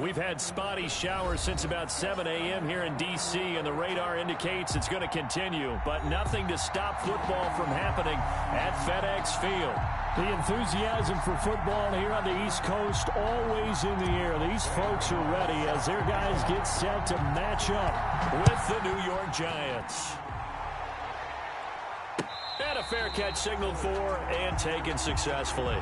We've had spotty showers since about 7 a.m. here in D.C., and the radar indicates it's going to continue, but nothing to stop football from happening at FedEx Field. The enthusiasm for football here on the East Coast always in the air. These folks are ready as their guys get set to match up with the New York Giants. And a fair catch signaled for and taken successfully.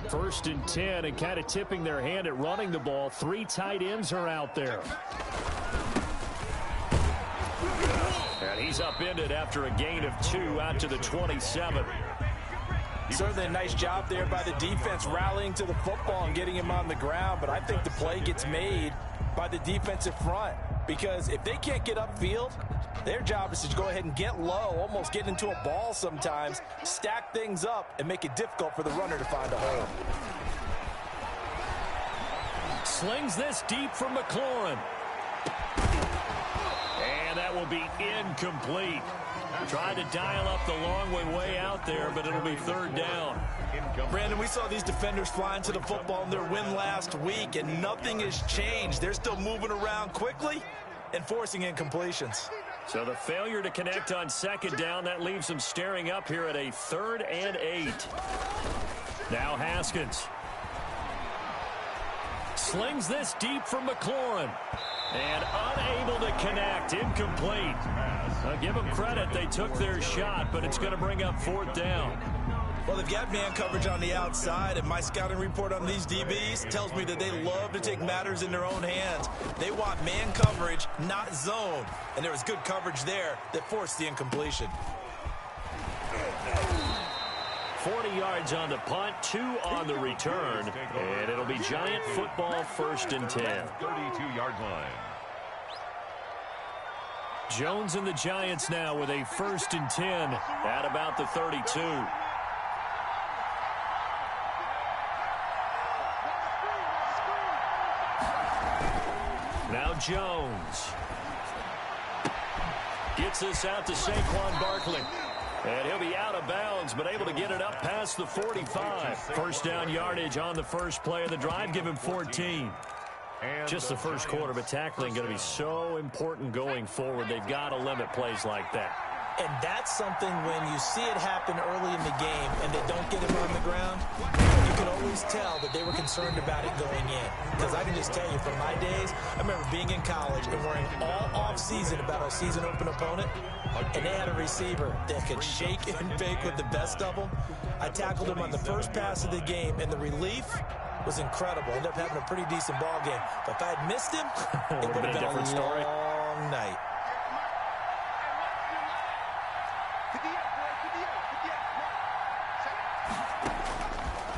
First and 10, and kind of tipping their hand at running the ball. 3 tight ends are out there. And he's upended after a gain of 2 out to the 27. Certainly a nice job there by the defense rallying to the football and getting him on the ground, but I think the play gets made by the defensive front, because if they can't get upfield, their job is to go ahead and get low, almost get into a ball sometimes, stack things up, and make it difficult for the runner to find a hole. Slings this deep from McLaurin. And that will be incomplete. Tried to dial up the long way out there, but it'll be 3rd down. Brandon, we saw these defenders flying to the football in their win last week, and nothing has changed. They're still moving around quickly and forcing incompletions. So the failure to connect on 2nd down, that leaves them staring up here at a 3rd and 8. Now Haskins. Slings this deep from McLaurin. And unable to connect. Incomplete. I'll give them credit. They took their shot, but it's going to bring up 4th down. Well, they've got man coverage on the outside, and my scouting report on these DBs tells me that they love to take matters in their own hands. They want man coverage, not zone. And there was good coverage there that forced the incompletion. 40 yards on the punt, 2 on the return, and it'll be Giant football 1st and 10. 32-yard line. Jones and the Giants now with a 1st and 10 at about the 32. Now Jones gets this out to Saquon Barkley. And he'll be out of bounds, but able to get it up past the 45. 1st down yardage on the first play of the drive. Give him 14. Just the first quarter, but tackling going to be so important going forward. They've got to limit plays like that. And that's something when you see it happen early in the game and they don't get him on the ground, you can always tell that they were concerned about it going in. Because I can just tell you from my days, I remember being in college and worrying all off-season about our season open opponent, and they had a receiver that could shake and bake with the best of them. I tackled him on the first pass of the game, and the relief was incredible. Ended up having a pretty decent ball game. But if I had missed him, it would have been a long night.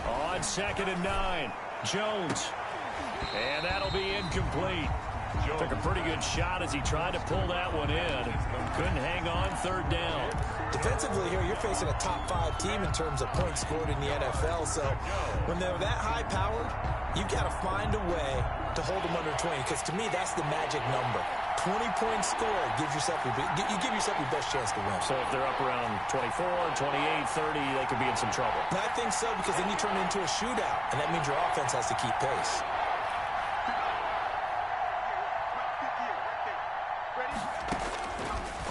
On 2nd and 9, Jones. And that'll be incomplete. Took a pretty good shot as he tried to pull that one in. Couldn't hang on. 3rd down. Defensively here, you're facing a top 5 team in terms of points scored in the NFL. So when they're that high-powered, you've got to find a way to hold them under 20. Because to me, that's the magic number. 20 points scored gives yourself you give yourself your best chance to win. So if they're up around 24, 28, 30, they could be in some trouble. And I think so, because then you turn it into a shootout, and that means your offense has to keep pace.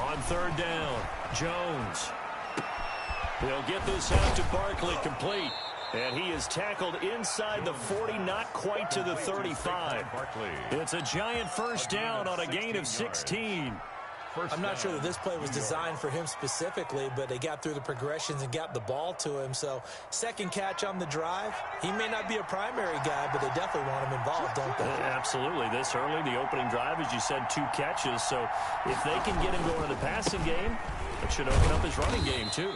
On 3rd down, Jones. He'll get this out to Barkley, complete. And he is tackled inside the 40, not quite to the 35. It's a Giant 1st down on a gain of 16. I'm not sure that this play was designed for him specifically, but they got through the progressions and got the ball to him. So second catch on the drive. He may not be a primary guy, but they definitely want him involved, don't they? Absolutely. This early, the opening drive, as you said, 2 catches. So if they can get him going in the passing game, it should open up his running game too.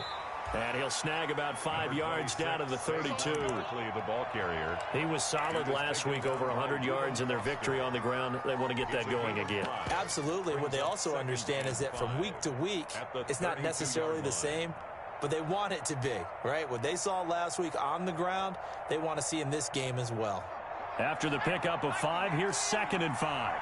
And he'll snag about 5 yards down to the 32. The ball carrier. He was solid last week, over 100 yards in their victory on the ground. They want to get that going again. Absolutely. What they also understand is that from week to week, it's not necessarily the same, but they want it to be, right? What they saw last week on the ground, they want to see in this game as well. After the pickup of 5, here's 2nd and 5.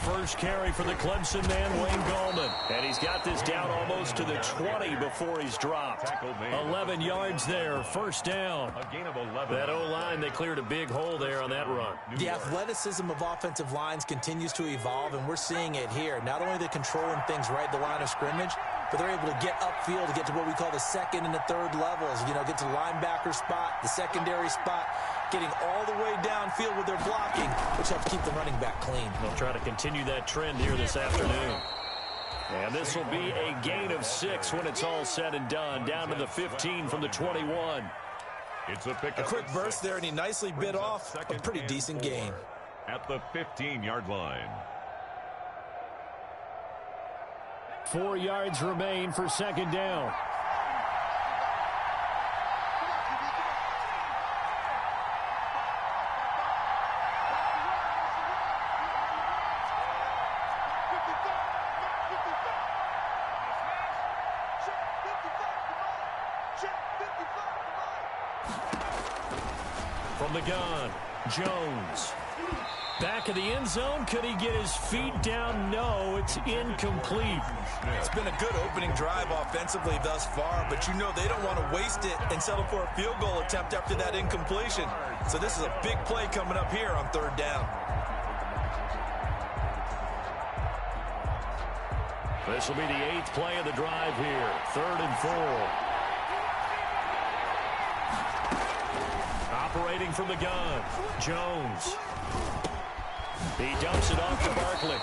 First carry for the Clemson man, Wayne Gallman. And he's got this down almost to the 20 before he's dropped. 11 yards there, first down. A gain of 11. That O-line, they cleared a big hole there on that run. The athleticism of offensive lines continues to evolve, and we're seeing it here. Not only are they controlling things right at the line of scrimmage, but they're able to get upfield to get to what we call the second and the third levels. You know, get to the linebacker spot, the secondary spot, getting all the way downfield with their blocking, which helps keep the running back clean. They'll try to continue that trend here this afternoon. And this will be a gain of 6 when it's all said and done, down to the 15 from the 21. It's a pickup. A quick burst there, and he nicely bit off a pretty decent gain. At the 15-yard line. 4 yards remain for 2nd down. From the gun, Jones. Back of the end zone. Could he get his feet down? No, it's incomplete. It's been a good opening drive offensively thus far, but you know they don't want to waste it and settle for a field goal attempt after that incompletion. So this is a big play coming up here on 3rd down. This will be the 8th play of the drive here. 3rd and 4. Operating from the gun, Jones. He dumps it off to Barkley.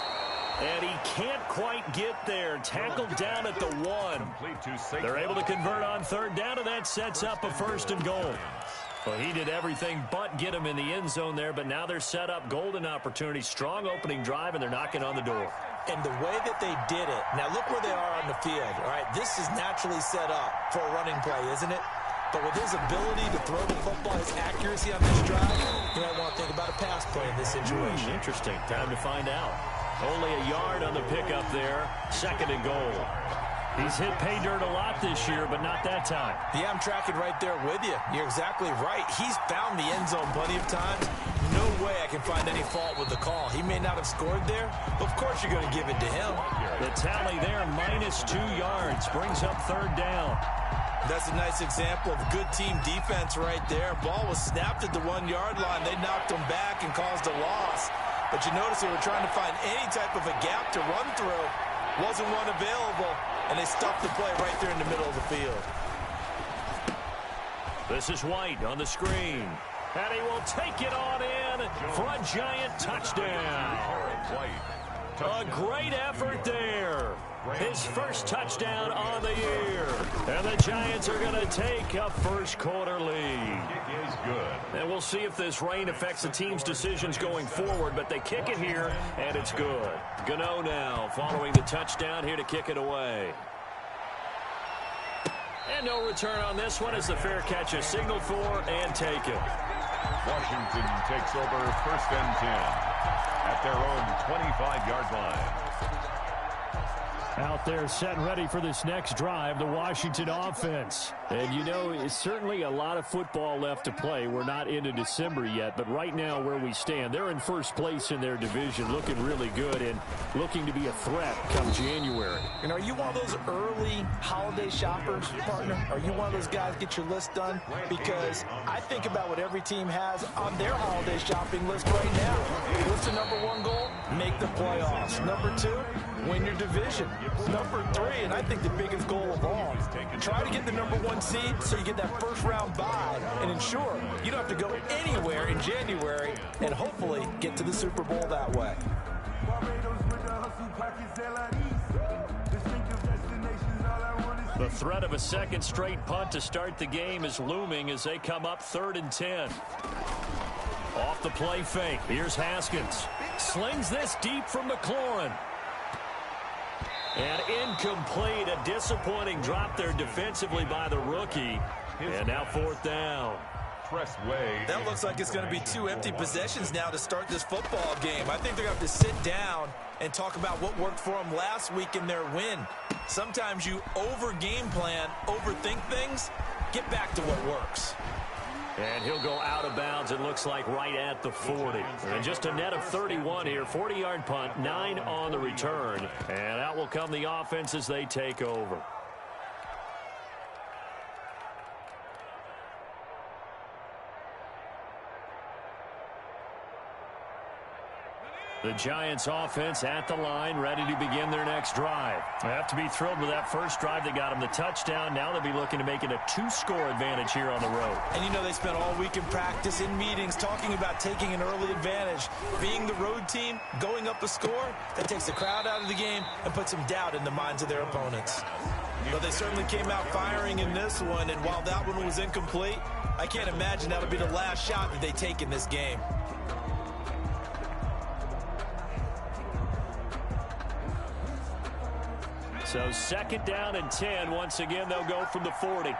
And he can't quite get there. Tackled down at the 1. They're able to convert on 3rd down, and that sets up a 1st and goal. Well, he did everything but get him in the end zone there, but now they're set up golden opportunity. Strong opening drive, and they're knocking on the door. And the way that they did it, now look where they are on the field. All right, this is naturally set up for a running play, isn't it? But with his ability to throw the football, his accuracy on this drive, you might want to think about a pass play in this situation. Interesting. Time to find out. Only a yard on the pickup there. 2nd and goal. He's hit pay dirt a lot this year, but not that time. Yeah, I'm tracking right there with you. You're exactly right. He's found the end zone plenty of times. No way I can find any fault with the call. He may not have scored there, but of course you're going to give it to him. The tally there, -2 yards, brings up 3rd down. That's a nice example of good team defense right there. Ball was snapped at the 1-yard line. They knocked him back and caused a loss. But you notice they were trying to find any type of a gap to run through. Wasn't one available, and they stuffed the play right there in the middle of the field. This is White on the screen. And he will take it on in for a giant touchdown. A great effort there. His first touchdown on the year. And the Giants are going to take a first-quarter lead. It is good. And we'll see if this rain affects the team's decisions going forward, but they kick it here, and it's good. Gano now following the touchdown here to kick it away. And no return on this one as the fair catch is signaled for and taken. Washington takes over 1st and 10 at their own 25-yard line. Out there set ready for this next drive, the Washington offense. And, you know, it's certainly a lot of football left to play. We're not into December yet, but right now where we stand, they're in first place in their division, looking really good and looking to be a threat come January. And are you one of those early holiday shoppers, partner? Are you one of those guys get your list done? Because I think about what every team has on their holiday shopping list right now. What's the number one goal? Make the playoffs. Number two, win your division. Number three, and I think the biggest goal of all, try to get the number one seed so you get that first round bye and ensure you don't have to go anywhere in January and hopefully get to the Super Bowl that way. The threat of a second straight punt to start the game is looming as they come up 3rd and 10. Off the play fake. Here's Haskins. Slings this deep from McLaurin. And incomplete. A disappointing drop there defensively by the rookie. And now 4th down. That looks like it's going to be 2 empty possessions now to start this football game. I think they're going to have to sit down and talk about what worked for them last week in their win. Sometimes you over-game plan, overthink things, get back to what works. And he'll go out of bounds, it looks like, right at the 40. And just a net of 31 here. 40-yard punt, 9 on the return. And out will come the offense as they take over. The Giants offense at the line, ready to begin their next drive. They have to be thrilled with that first drive that got them the touchdown. Now they'll be looking to make it a 2-score advantage here on the road. And you know they spent all week in practice, in meetings, talking about taking an early advantage. Being the road team, going up a score, that takes the crowd out of the game and puts some doubt in the minds of their opponents. But they certainly came out firing in this one, and while that one was incomplete, I can't imagine that'll be the last shot that they take in this game. So 2nd down and 10. Once again, they'll go from the 40.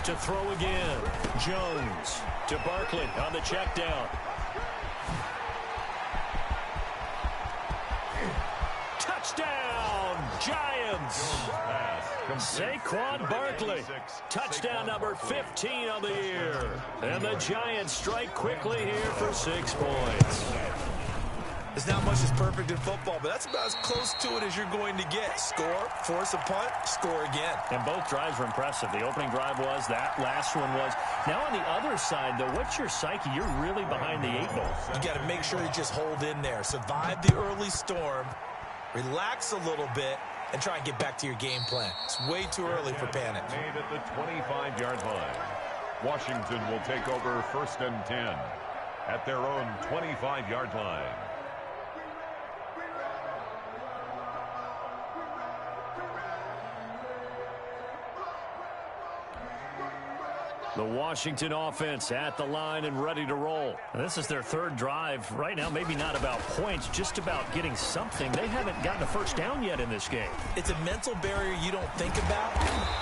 To throw again. Jones to Barkley on the check down. Touchdown, Giants. Saquon Barkley. Touchdown number 15 on the year. And the Giants strike quickly here for 6 points. There's not much that's perfect in football, but that's about as close to it as you're going to get. Score, force a punt, score again. And both drives were impressive. The opening drive was, that last one was. Now on the other side, though, what's your psyche? You're really behind the 8 ball. You got to make sure you just hold in there. Survive the early storm, relax a little bit, and try and get back to your game plan. It's way too early for panic. Made at the 25-yard line. Washington will take over 1st and 10 at their own 25-yard line. The Washington offense at the line and ready to roll. This is their 3rd drive. Right now, maybe not about points, just about getting something. They haven't gotten a first down yet in this game. It's a mental barrier you don't think about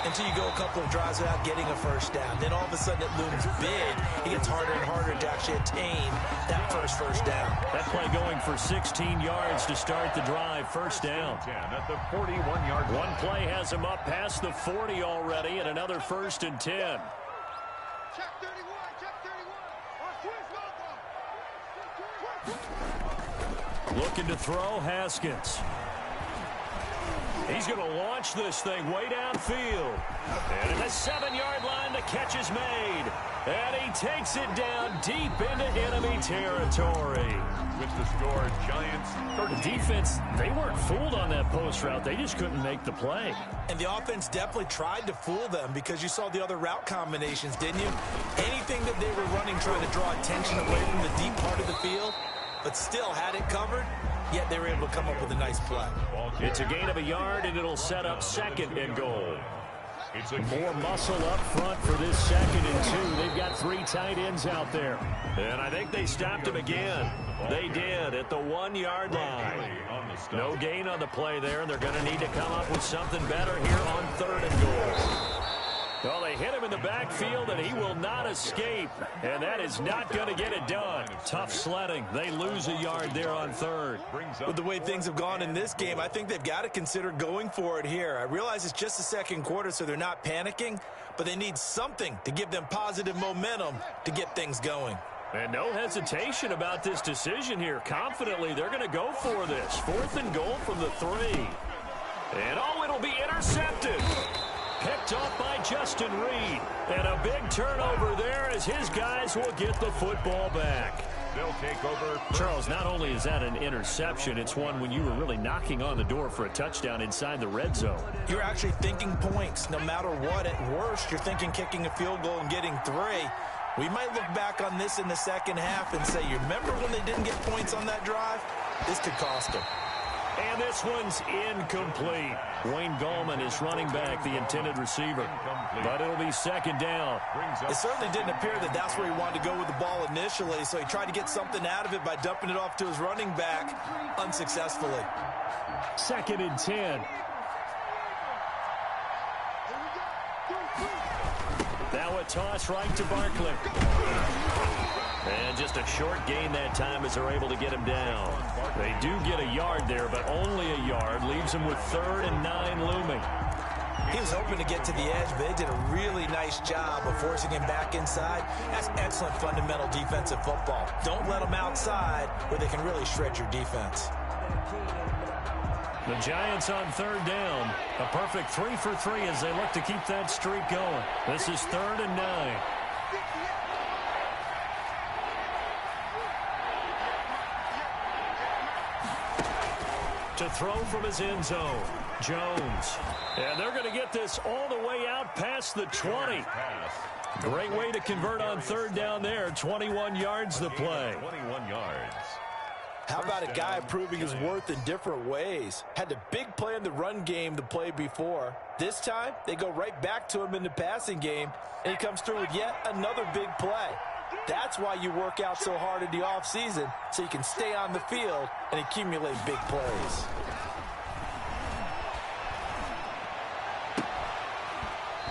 until you go a couple of drives without getting a first down. Then all of a sudden it looms big. It gets harder and harder to actually attain that first down. That play going for 16 yards to start the drive. First down. At the 41-yard line. One play has him up past the 40 already, and another 1st and 10. Check 31, check 31. Looking to throw, Haskins. He's going to launch this thing way downfield. And at the 7-yard line, the catch is made. And he takes it down deep into enemy territory. With the score, Giants 13. The defense, they weren't fooled on that post route. They just couldn't make the play. And the offense definitely tried to fool them because you saw the other route combinations, didn't you? Anything that they were running trying to draw attention away from the deep part of the field, but still had it covered, yet they were able to come up with a nice play. It's a gain of a yard, and it'll set up 2nd and goal. It's more muscle up front for this 2nd and 2. They've got 3 tight ends out there. And I think they stopped him again. They did at the 1-yard line. No gain on the play there, and they're going to need to come up with something better here on 3rd and goal. Well, they hit him in the backfield, and he will not escape. And that is not going to get it done. Tough sledding. They lose a yard there on third. With the way things have gone in this game, I think they've got to consider going for it here. I realize it's just the second quarter, so they're not panicking, but they need something to give them positive momentum to get things going. And no hesitation about this decision here. Confidently, they're going to go for this. 4th and goal from the 3. And, oh, it'll be intercepted. Picked off by Justin Reed. And a big turnover there as his guys will get the football back. They'll take over. Charles, not only is that an interception, it's one when you were really knocking on the door for a touchdown inside the red zone. You're actually thinking points. No matter what, at worst, you're thinking kicking a field goal and getting 3. We might look back on this in the second half and say, you remember when they didn't get points on that drive? This could cost them. And this one's incomplete. Wayne Gallman is running back, the intended receiver. But it'll be 2nd down. It certainly didn't appear that that's where he wanted to go with the ball initially, so he tried to get something out of it by dumping it off to his running back unsuccessfully. 2nd and 10. Now a toss right to Barkley. And just a short gain that time as they're able to get him down. They do get a yard there, but only a yard. Leaves him with 3rd and 9 looming. He was hoping to get to the edge, but they did a really nice job of forcing him back inside. That's excellent fundamental defensive football. Don't let them outside where they can really shred your defense. The Giants on 3rd down. A perfect 3 for 3 as they look to keep that streak going. This is 3rd and 9. To throw from his end zone, Jones. And they're going to get this all the way out past the 20. Great way to convert on 3rd down there. 21 yards the play. 21 yards. How about a guy proving his worth in different ways? Had the big play in the run game the play before. This time, they go right back to him in the passing game, and he comes through with yet another big play. That's why you work out so hard in the offseason, so you can stay on the field and accumulate big plays.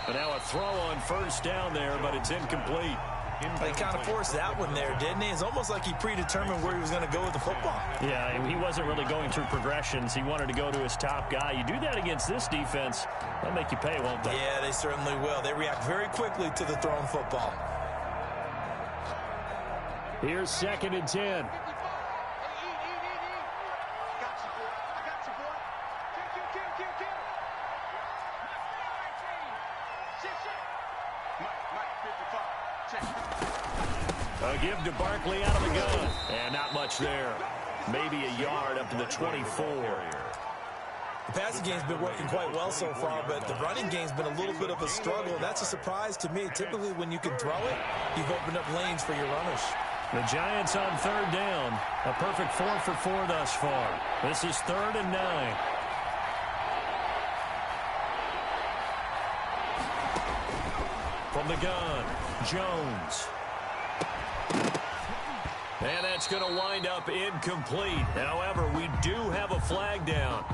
And now a throw on 1st down there, but it's incomplete. He kind of forced that one there, didn't he? It's almost like he predetermined where he was going to go with the football. Yeah, he wasn't really going through progressions. He wanted to go to his top guy. You do that against this defense, they'll make you pay, won't they? Yeah, they certainly will. They react very quickly to the thrown football. Here's 2nd and 10. A give to Barkley out of the gun. And not much there. Maybe a yard up to the 24. The passing game's been working quite well so far, but the running game's been a little bit of a struggle. That's a surprise to me. Typically, when you can throw it, you've opened up lanes for your runners. The Giants on 3rd down. A perfect 4 for 4 thus far. This is 3rd and 9. From the gun, Jones. And that's going to wind up incomplete. However, we do have a flag down.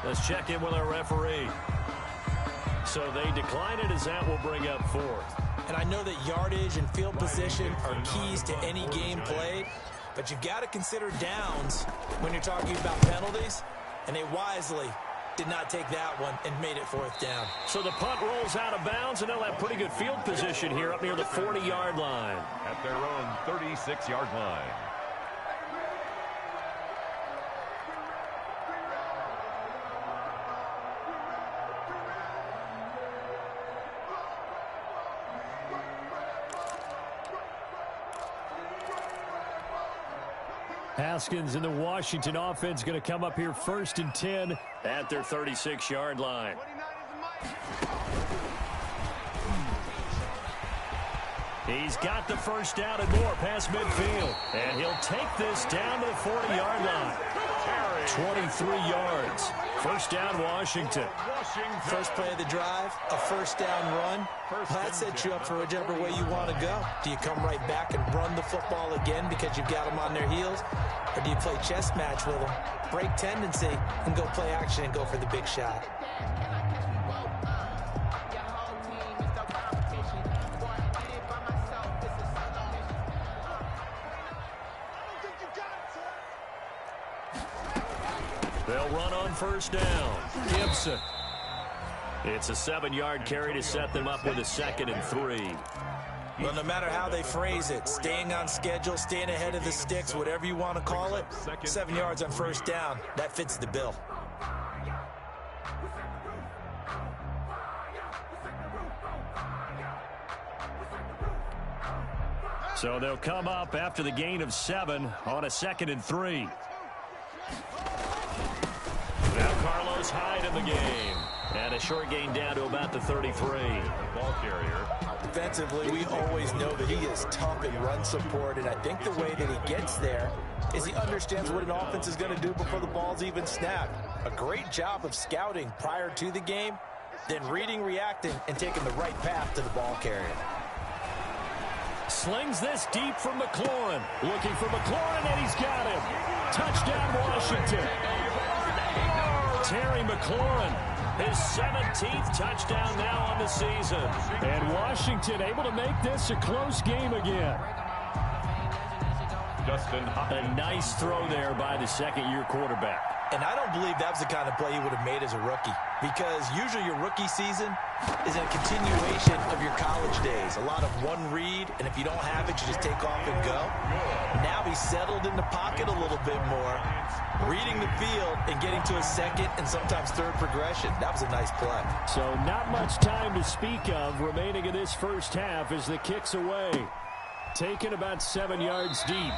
Let's check in with our referee. So they decline it as that will bring up 4th. And I know that yardage and field position are keys to any game played, but you've got to consider downs when you're talking about penalties, and they wisely did not take that one and made it 4th down. So the punt rolls out of bounds, and they'll have pretty good field position here up near the 40-yard line. At their own 36-yard line. Haskins and the Washington offense going to come up here 1st and 10 at their 36-yard line. He's got the 1st down and more past midfield. And he'll take this down to the 40-yard line. 23 yards. 1st down, Washington. First play of the drive, a 1st down run. That sets you up for whichever way you want to go. Do you come right back and run the football again because you've got them on their heels? Or do you play chess match with them, break tendency, and go play action and go for the big shot? They'll run on first down. Gibson. It's a 7-yard carry to set them up with a 2nd and 3. Well, no matter how they phrase it, staying on schedule, staying ahead of the sticks, whatever you want to call it, 7 yards on first down, that fits the bill. So they'll come up after the gain of 7 on a 2nd and 3. Now Carlos Hyde in the game. And a short gain down to about the 33. The ball carrier. Defensively, we always know that he is tough in run support, and I think the way that he gets there is he understands what an offense is going to do before the ball's even snapped. A great job of scouting prior to the game, then reading, reacting, and taking the right path to the ball carrier. Slings this deep from McLaurin. Looking for McLaurin, and he's got him. Touchdown, Washington. Terry McLaurin. His 17th touchdown now on the season. And Washington able to make this a close game again. A nice throw there by the second-year quarterback. And I don't believe that was the kind of play he would have made as a rookie, because usually your rookie season is a continuation of your college days. A lot of one read, and if you don't have it, you just take off and go. Now he's settled in the pocket a little bit more, reading the field and getting to a second and sometimes third progression. That was a nice play. So not much time to speak of remaining in this first half as the kick's away. Taken about 7 yards deep.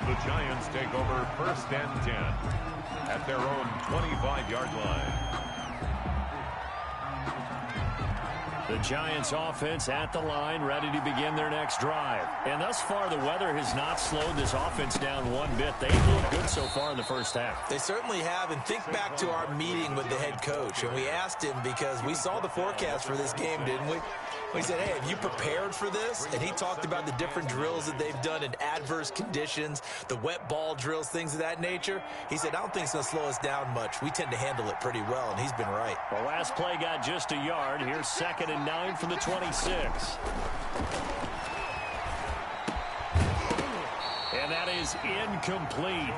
The Giants take over 1st and 10 at their own 25-yard line. The Giants offense at the line, ready to begin their next drive. And thus far, the weather has not slowed this offense down one bit. They've looked good so far in the first half. They certainly have, and think back to our meeting with the head coach, and we asked him because we saw the forecast for this game, didn't we? We said, hey, have you prepared for this? And he talked about the different drills that they've done in adverse conditions, the wet ball drills, things of that nature. He said, I don't think it's going to slow us down much. We tend to handle it pretty well, and he's been right. The last play got just a yard. Here's 2nd and 9 from the 26. And that is incomplete.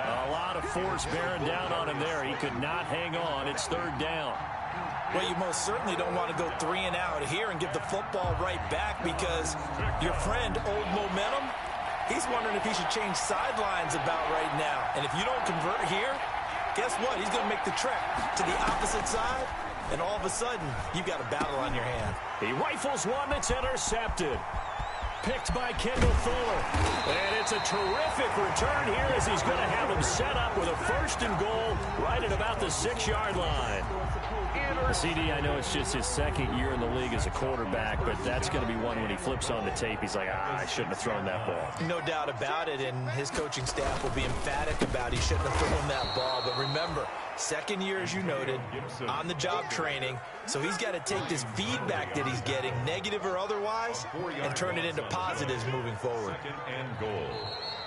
A lot of force bearing down on him there. He could not hang on. It's 3rd down. Well, you most certainly don't want to go 3 and out here and give the football right back, because your friend, Old Momentum, he's wondering if he should change sidelines about right now. And if you don't convert here, guess what? He's going to make the trek to the opposite side, and all of a sudden, you've got a battle on your hand. He rifles one that's intercepted. Picked by Kendall Fuller. And it's a terrific return here as he's going to have him set up with a 1st and goal right at about the 6-yard line. CD, I know it's just his 2nd year in the league as a quarterback, but that's going to be one when he flips on the tape. He's like, I shouldn't have thrown that ball. No doubt about it, and his coaching staff will be emphatic about he shouldn't have thrown that ball. But remember, 2nd year, as you noted, on-the-job training. So he's got to take this feedback that he's getting, negative or otherwise, and turn it into positives moving forward. 2nd and goal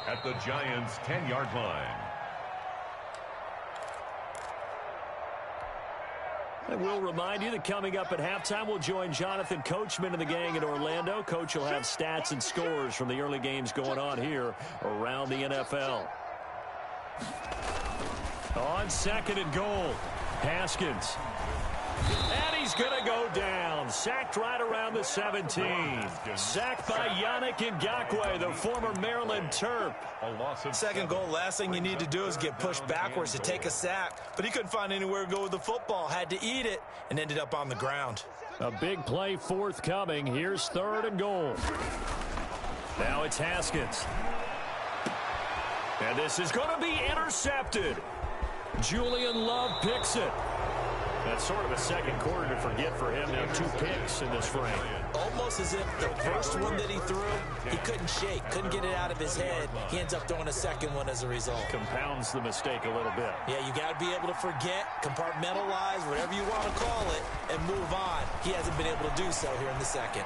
at the Giants' 10-yard line. I will remind you that coming up at halftime, we'll join Jonathan Coachman and the gang in Orlando. Coach will have stats and scores from the early games going on here around the NFL. On 2nd and goal, Haskins. And he's going to go down. Sacked right around the 17. Sacked by Yannick Ngakoue, the former Maryland Terp. 2nd goal, last thing you need to do is get pushed backwards to take a sack. But he couldn't find anywhere to go with the football. Had to eat it and ended up on the ground. A big play forthcoming. Here's 3rd and goal. Now it's Haskins. And this is going to be intercepted. Julian Love picks it. That's sort of a second quarter to forget for him. Now 2 picks in this frame. Almost as if the first one that he threw, he couldn't shake, couldn't get it out of his head. He ends up throwing a second one as a result. Compounds the mistake a little bit. Yeah, you got to be able to forget, compartmentalize, whatever you want to call it, and move on. He hasn't been able to do so here in the 2nd.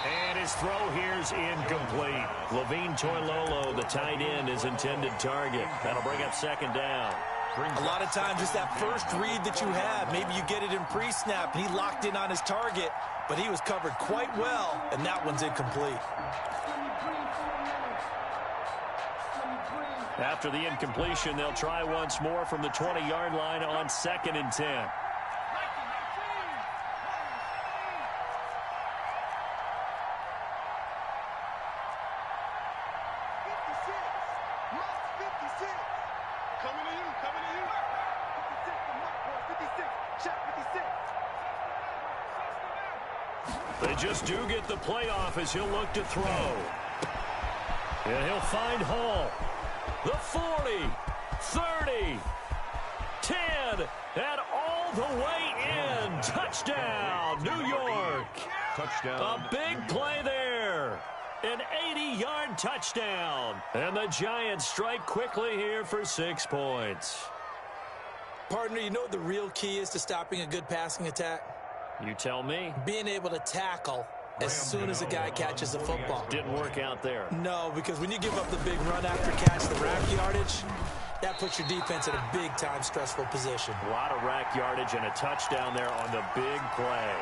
And his throw here's incomplete. Levine Toilolo, the tight end, is intended target. That'll bring up 2nd down. A lot of times, just that first read that you have, maybe you get it in pre-snap, and he locked in on his target, but he was covered quite well, and that one's incomplete. After the incompletion, they'll try once more from the 20-yard line on 2nd and 10. They just do get the playoff as he'll look to throw. And he'll find Hall. The 40, 30, 10, and all the way in. Touchdown, New York. Touchdown. A big play there. An 80-yard touchdown. And the Giants strike quickly here for 6 points. Partner, you know what the real key is to stopping a good passing attack? You tell me. Being able to tackle as soon as a guy catches the football. Didn't work out there. No, because when you give up the big run after catch, the rack yardage, that puts your defense in a big-time stressful position. A lot of rack yardage and a touchdown there on the big play.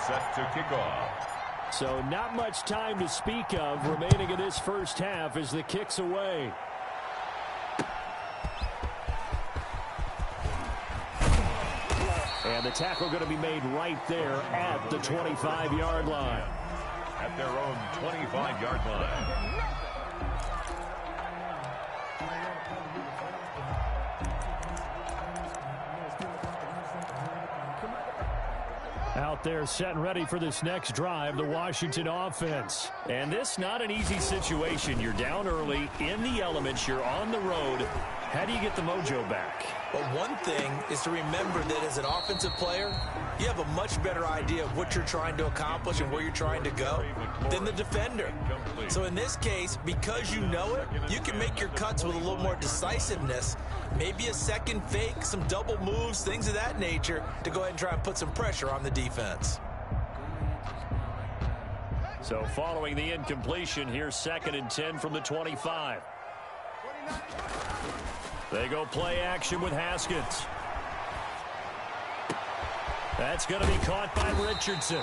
Set to kick off. So not much time to speak of remaining in this first half as the kick's away. And the tackle going to be made right there at the 25-yard line. At their own 25-yard line. Out there set and ready for this next drive, the Washington offense. And this not an easy situation. You're down early, in the elements, you're on the road. How do you get the mojo back? Well, one thing is to remember that as an offensive player, you have a much better idea of what you're trying to accomplish and where you're trying to go than the defender. So in this case, because you know it, you can make your cuts with a little more decisiveness. Maybe a second fake, some double moves, things of that nature to go ahead and try and put some pressure on the defense. So following the incompletion, here's 2nd and 10 from the 25. They go play action with Haskins. That's going to be caught by Richardson.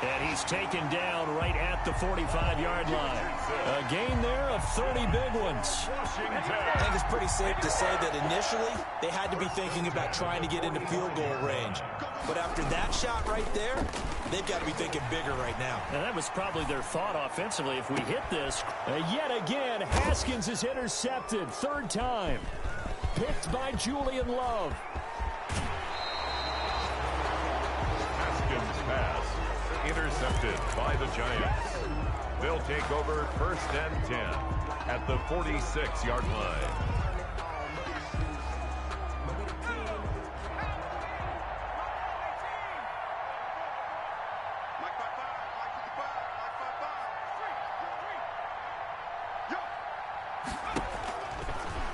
And he's taken down right at the 45-yard line. A gain there of 30 big ones. I think it's pretty safe to say that initially they had to be thinking about trying to get into field goal range. But after that shot right there, they've got to be thinking bigger right now. And that was probably their thought offensively. If we hit this, yet again, Haskins is intercepted. 3rd time. Picked by Julian Love. Haskins' pass intercepted by the Giants. They'll take over 1st and 10 at the 46-yard line.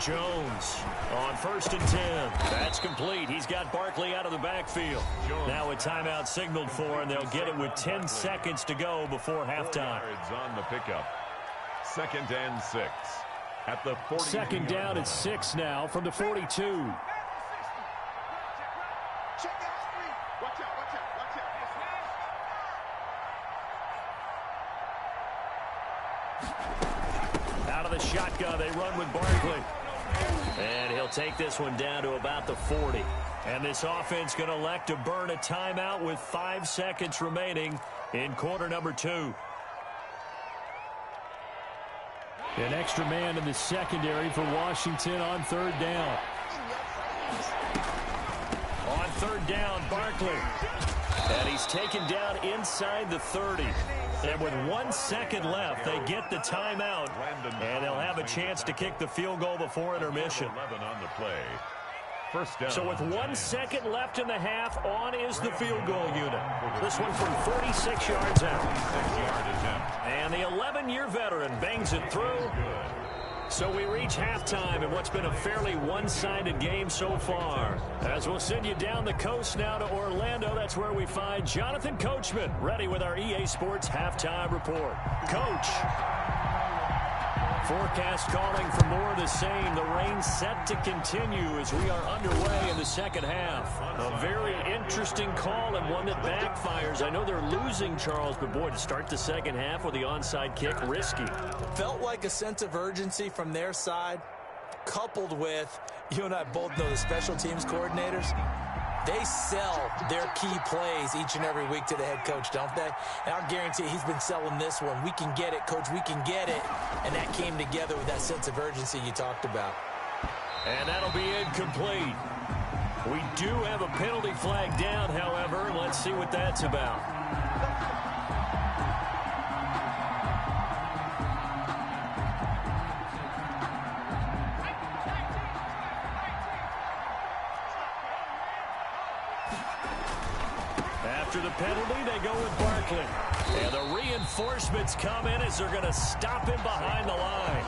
Jones on 1st and 10. That's complete. He's got Barkley out of the backfield. Now a timeout signaled for, and they'll get it with 10 seconds to go before halftime. On the pickup. 2nd and 6 at the 40. 2nd down at 6 now from the 42. Out of the shotgun, they run with Barkley. And he'll take this one down to about the 40. And this offense going to elect to burn a timeout with 5 seconds remaining in quarter number 2. An extra man in the secondary for Washington on 3rd down. On 3rd down, Barkley. And he's taken down inside the 30. And with 1 second left, they get the timeout. And they'll have a chance to kick the field goal before intermission. 11 on the play. 1st down. So with 1 second left in the half, on is the field goal unit. This one from 46 yards out. And the 11-year veteran bangs it through. So we reach halftime in what's been a fairly one-sided game so far. As we'll send you down the coast now to Orlando, that's where we find Jonathan Coachman ready with our EA Sports Halftime Report. Coach. Forecast calling for more of the same. The rain set to continue as we are underway in the second half. A very interesting call and one that backfires. I know they're losing, Charles, but boy, to start the second half with the onside kick, risky. Felt like a sense of urgency from their side, coupled with, you and I both know the special teams coordinators. They sell their key plays each and every week to the head coach, don't they? And I'll guarantee he's been selling this one. We can get it, coach, we can get it. And that came together with that sense of urgency you talked about. And that'll be incomplete. We do have a penalty flag down, however. Let's see what that's about. After the penalty, they go with Barkley. And the reinforcements come in as they're going to stop him behind the line.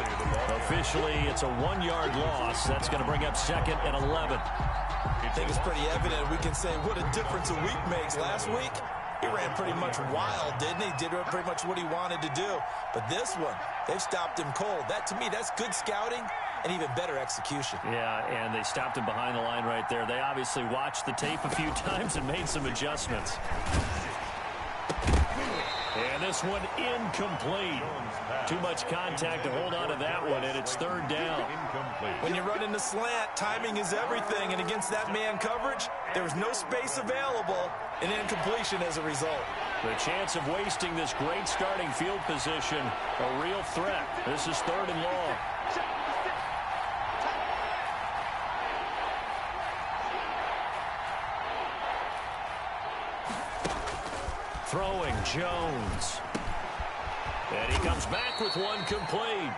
Officially, it's a 1-yard loss. That's going to bring up 2nd and 11. I think it's pretty evident. We can say what a difference a week makes. Last week, he ran pretty much wild, didn't he? Did pretty much what he wanted to do. But this one, they've stopped him cold. That, to me, that's good scouting and even better execution. Yeah, and they stopped him behind the line right there. They obviously watched the tape a few times and made some adjustments. And this one incomplete. Too much contact to hold on to that one, and it's 3rd down. When you run in the slant, timing is everything, and against that man coverage, there was no space available, and incompletion as a result. The chance of wasting this great starting field position, a real threat. This is 3rd and long. Throwing, Jones. And he comes back with one complete.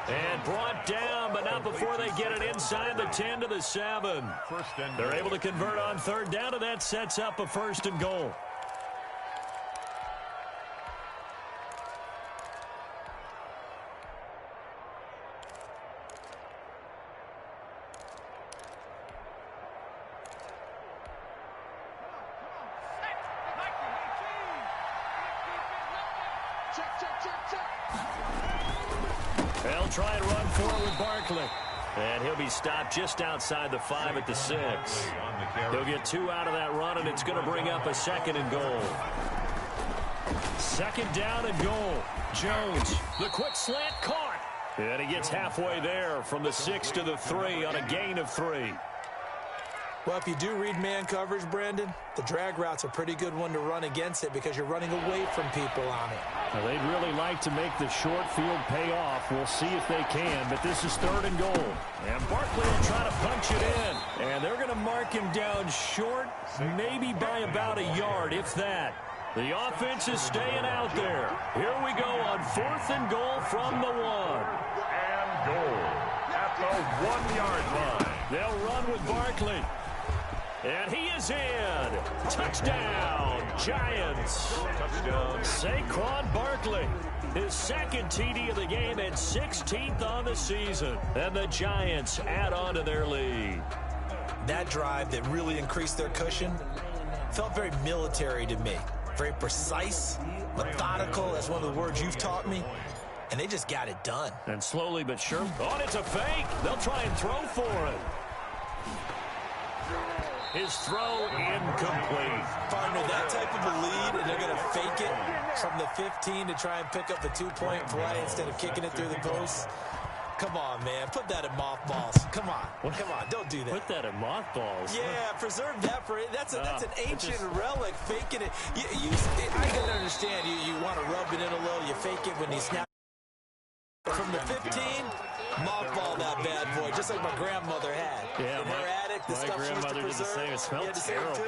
And brought down, but not before they get it inside the 10 to the 7. They're able to convert on 3rd down, and that sets up a 1st and goal. They'll try and run forward with Barkley. And he'll be stopped just outside the 5 at the 6. He'll get 2 out of that run, and it's going to bring up a 2nd and goal. 2nd down and goal. Jones, the quick slant caught. And he gets halfway there from the 6 to the 3 on a gain of 3. Well, if you do read man coverage, Brandon, the drag route's a pretty good one to run against it because you're running away from people on it. Well, they'd really like to make the short field pay off. We'll see if they can, but this is 3rd and goal. And Barkley will try to punch it in. And they're going to mark him down short, maybe by about a yard, if that. The offense is staying out there. Here we go on 4th and goal from the 1. And goal at the 1-yard line. They'll run with Barkley. And he is in. Touchdown, Giants. Touchdown. Saquon Barkley, his 2nd TD of the game and 16th on the season. And the Giants add on to their lead. That drive that really increased their cushion felt very military to me. Very precise, methodical, that's one of the words you've taught me. And they just got it done. And slowly but surely. Oh, it's a fake. They'll try and throw for it. His throw incomplete. Partner, that type of a lead, and they're going to fake it from the 15 to try and pick up a 2-point play instead of kicking it through the post. Come on, man. Put that in mothballs. Come on. Come on. Don't do that. Put that in mothballs. Yeah, preserve that for it. That's an ancient relic. Faking it. I can understand you want to rub it in a little. You fake it when you snap. From the 15, mothball that bad boy, just like my grandmother had. Yeah, in her attic, the stuff she used to did the preserve. same. It smelled terrible. Too.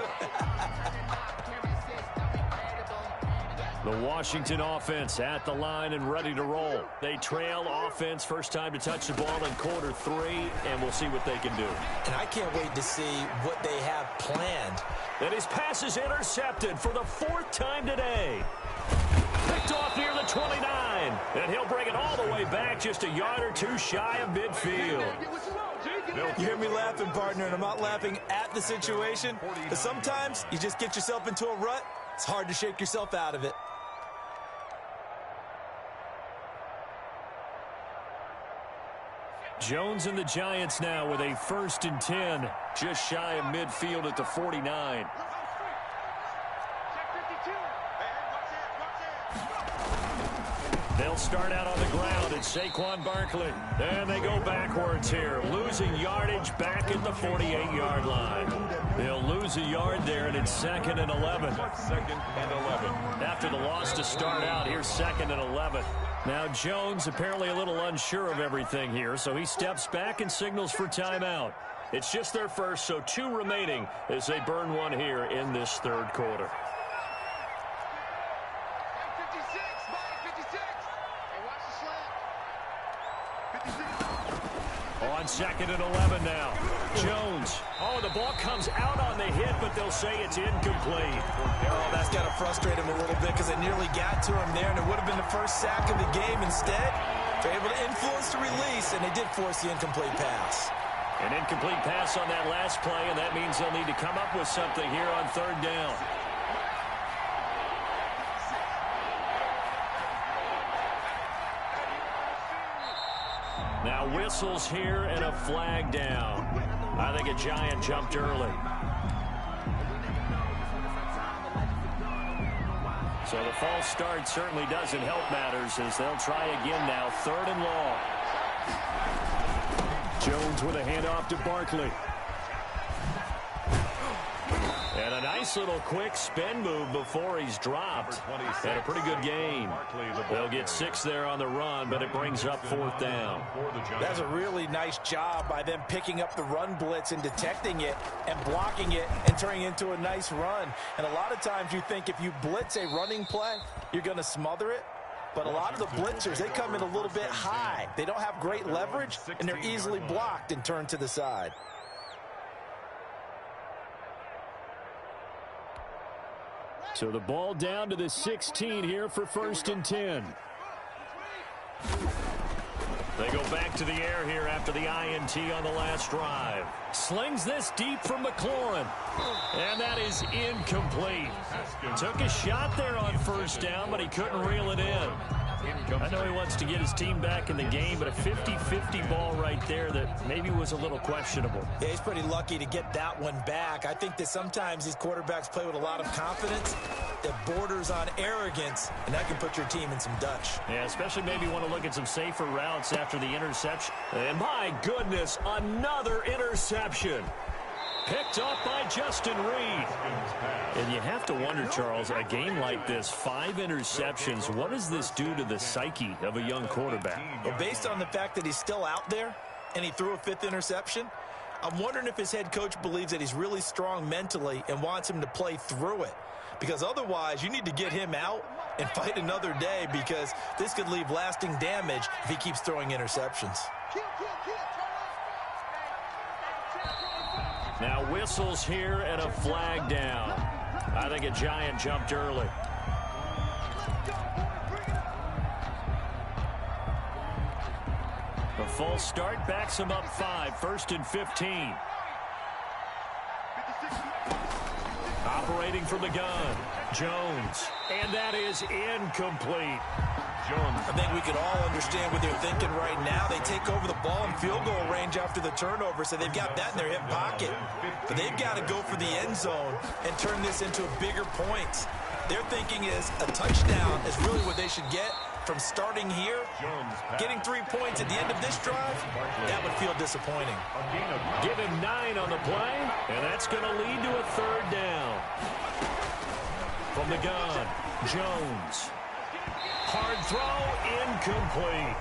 The Washington offense at the line and ready to roll. They trail offense, first time to touch the ball in quarter 3, and we'll see what they can do. And I can't wait to see what they have planned. And his pass is intercepted for the 4th time today. Picked off near the 29, and he'll bring it all the way back just a yard or 2 shy of midfield. You hear me laughing, partner, and I'm not laughing at the situation, but sometimes you just get yourself into a rut. It's hard to shake yourself out of it. Jones and the Giants now with a 1st and 10. Just shy of midfield at the 49. They'll start out on the ground. It's Saquon Barkley. And they go backwards here. Losing yardage back at the 48-yard line. They'll lose a yard there, and it's 2nd and 11. 2nd and 11. After the loss to start out, here's 2nd and 11. Now Jones apparently a little unsure of everything here, so he steps back and signals for timeout. It's just their first, so 2 remaining as they burn one here in this 3rd quarter. On 2nd and 11 now. Jones. Oh, the ball comes out on the hit, but they'll say it's incomplete. Oh, that's got to frustrate him a little bit because they nearly got to him there, and it would have been the first sack of the game. Instead, they're able to influence the release, and they did force the incomplete pass. An incomplete pass on that last play, and that means they'll need to come up with something here on 3rd down. Now whistles here and a flag down. I think a Giant jumped early. So the false start certainly doesn't help matters as they'll try again now. 3rd and long. Jones with a handoff to Barkley. And a nice little quick spin move before he's dropped. And a pretty good gain. They'll get 6 there on the run, but it brings up 4th down. That's a really nice job by them picking up the run blitz and detecting it and blocking it and turning it into a nice run. And a lot of times you think if you blitz a running play, you're going to smother it. But a lot of the blitzers, they come in a little bit high. They don't have great leverage, and they're easily blocked and turned to the side. So the ball down to the 16 here for 1st and 10. They go back to the air here after the INT on the last drive. Slings this deep from McLaurin. And that is incomplete. Took a shot there on 1st down, but he couldn't reel it in. I know he wants to get his team back in the game, but a 50-50 ball right there that maybe was a little questionable. Yeah, he's pretty lucky to get that one back. I think that sometimes these quarterbacks play with a lot of confidence that borders on arrogance, and that can put your team in some Dutch. Yeah, especially maybe want to look at some safer routes after the interception. And my goodness, another interception. Picked off by Justin Reed. And you have to wonder, Charles, a game like this, 5 interceptions, what does this do to the psyche of a young quarterback? Well, based on the fact that he's still out there and he threw a 5th interception, I'm wondering if his head coach believes that he's really strong mentally and wants him to play through it. Because otherwise, you need to get him out and fight another day because this could leave lasting damage if he keeps throwing interceptions. Now whistles here and a flag down. I think a Giant jumped early. The false start backs him up 5, 1st and 15. Operating from the gun, Jones. And that is incomplete. Jones. I think we could all understand what they're thinking right now. They take over the ball in field goal range after the turnover, so they've got that in their hip pocket. But they've got to go for the end zone and turn this into bigger points. Their thinking is a touchdown is really what they should get from starting here. Getting 3 points at the end of this drive, that would feel disappointing. Give him 9 on the play, and that's going to lead to a 3rd down. From the gun, Jones. Hard throw, incomplete.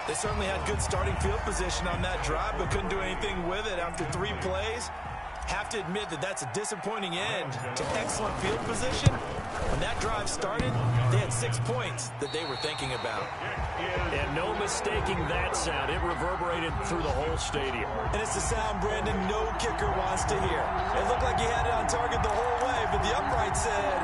They certainly had good starting field position on that drive, but couldn't do anything with it after 3 plays. Have to admit that that's a disappointing end to excellent field position. When that drive started, they had 6 points that they were thinking about. And no mistaking that sound. It reverberated through the whole stadium. And it's the sound, Brandon, no kicker wants to hear. It looked like he had it on target the whole way, but the upright said,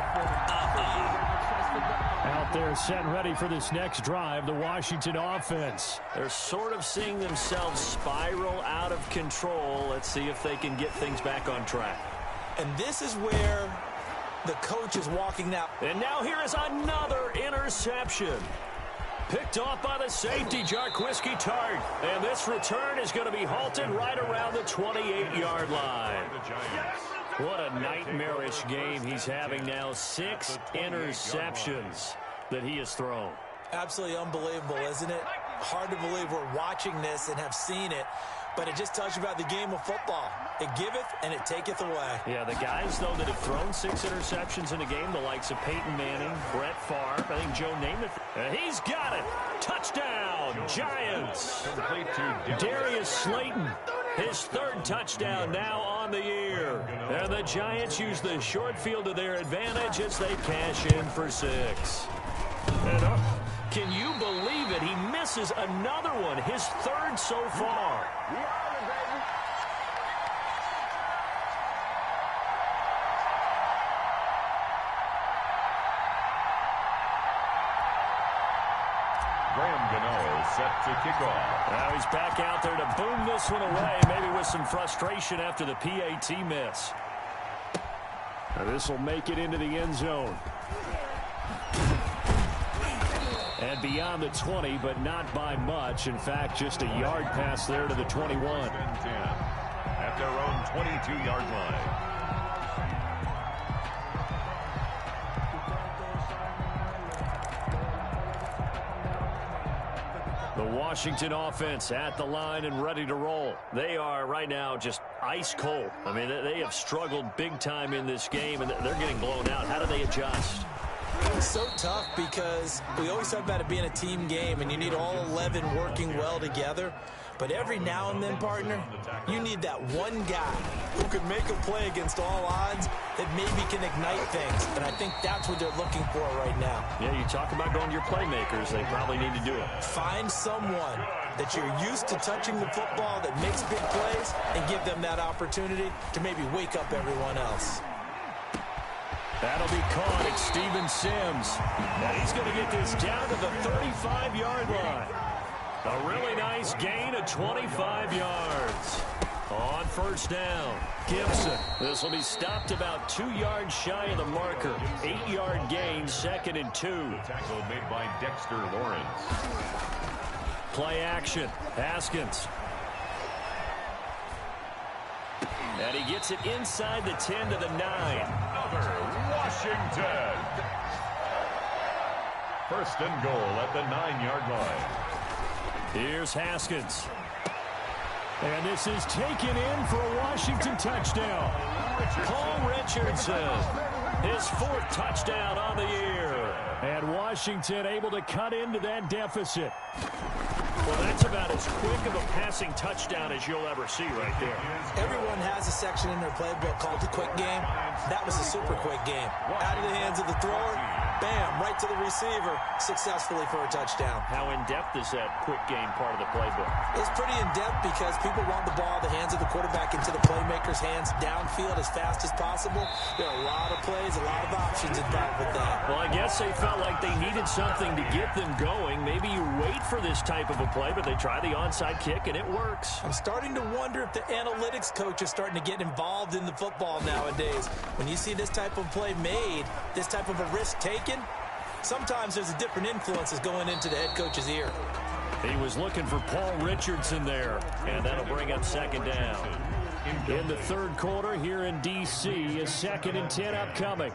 Out there set and ready for this next drive, the Washington offense. They're sort of seeing themselves spiral out of control. Let's see if they can get things back on track. And this is where the coach is walking now. And now here is another interception. Picked off by the safety, Jarquiski Tart. And this return is going to be halted right around the 28-yard line. What a nightmarish game he's having now. 6 interceptions that he has thrown. Absolutely unbelievable, isn't it? Hard to believe we're watching this and have seen it. But it just tells you about the game of football. It giveth and it taketh away. Yeah, the guys, though, that have thrown 6 interceptions in a game, the likes of Peyton Manning, Brett Favre, I think Joe Namath. He's got it. Touchdown, Giants. Darius Slayton, his 3rd touchdown now on the year. And the Giants use the short field to their advantage as they cash in for 6. And, can you believe it? He misses another one, his 3rd so far. Set to kick off. Now he's back out there to boom this one away, maybe with some frustration after the PAT miss. This will make it into the end zone. And beyond the 20, but not by much. In fact, just a yard pass there to the 21. At their own 22-yard line. The Washington offense at the line and ready to roll. They are right now just ice cold. I mean, they have struggled big time in this game, and they're getting blown out. How do they adjust? It's so tough because we always talk about it being a team game, and you need all 11 working well together. But every now and then, partner, you need that one guy who can make a play against all odds that maybe can ignite things. And I think that's what they're looking for right now. Yeah, you talk about going to your playmakers. They probably need to do it. Find someone that you're used to touching the football that makes big plays and give them that opportunity to maybe wake up everyone else. That'll be caught. It's Steven Sims. And he's going to get this down to the 35-yard line. A really nice gain of 25 yards. On first down, Gibson. This will be stopped about 2 yards shy of the marker. 8-yard gain, 2nd and 2. Tackle made by Dexter Lawrence. Play action. Haskins. And he gets it inside the 10 to the 9. Another Washington. 1st and goal at the 9-yard line. Here's Haskins. And this is taken in for a Washington touchdown. Paul Richardson, his 4th touchdown on the year. And Washington able to cut into that deficit. Well, that's about as quick of a passing touchdown as you'll ever see right there. Everyone has a section in their playbook called the quick game. That was a super quick game. Out of the hands of the thrower, bam, right to the receiver, successfully for a touchdown. How in-depth is that quick game part of the playbook? It's pretty in-depth because people want the ball in the hands of the quarterback into the playmaker's hands downfield as fast as possible. There are a lot of plays, a lot of options involved with that. Well, I guess they felt like they needed something to get them going. Maybe you wait for this type of a play, but they try the onside kick, and it works. I'm starting to wonder if the analytics coach is starting to get involved in the football nowadays. When you see this type of play made, this type of a risk taken, sometimes there's a different influences going into the head coach's ear. He was looking for Paul Richardson there, and that'll bring up 2nd down. In the 3rd quarter here in D.C., a 2nd and 10 upcoming.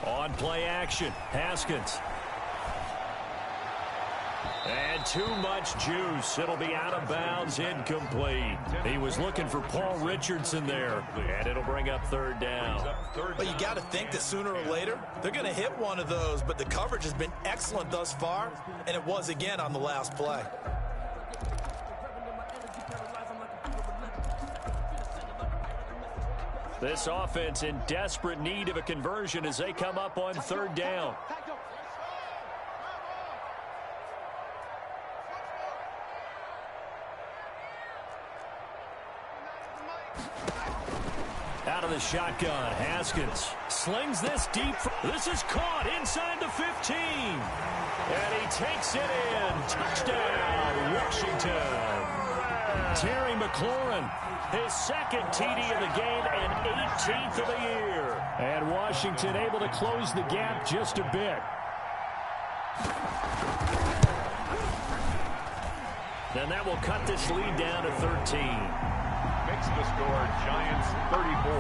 On play action, Haskins. And too much juice. It'll be out of bounds, incomplete. He was looking for Paul Richardson there, and it'll bring up 3rd down. Well, you got to think that sooner or later, they're going to hit one of those, but the coverage has been excellent thus far, and it was again on the last play. This offense in desperate need of a conversion as they come up on 3rd down. Out of the shotgun, Haskins slings this deep. This is caught inside the 15. And he takes it in. Touchdown, Washington. Terry McLaurin, his 2nd TD of the game and 18th of the year. And Washington able to close the gap just a bit. And that will cut this lead down to 13. Makes the score Giants 34,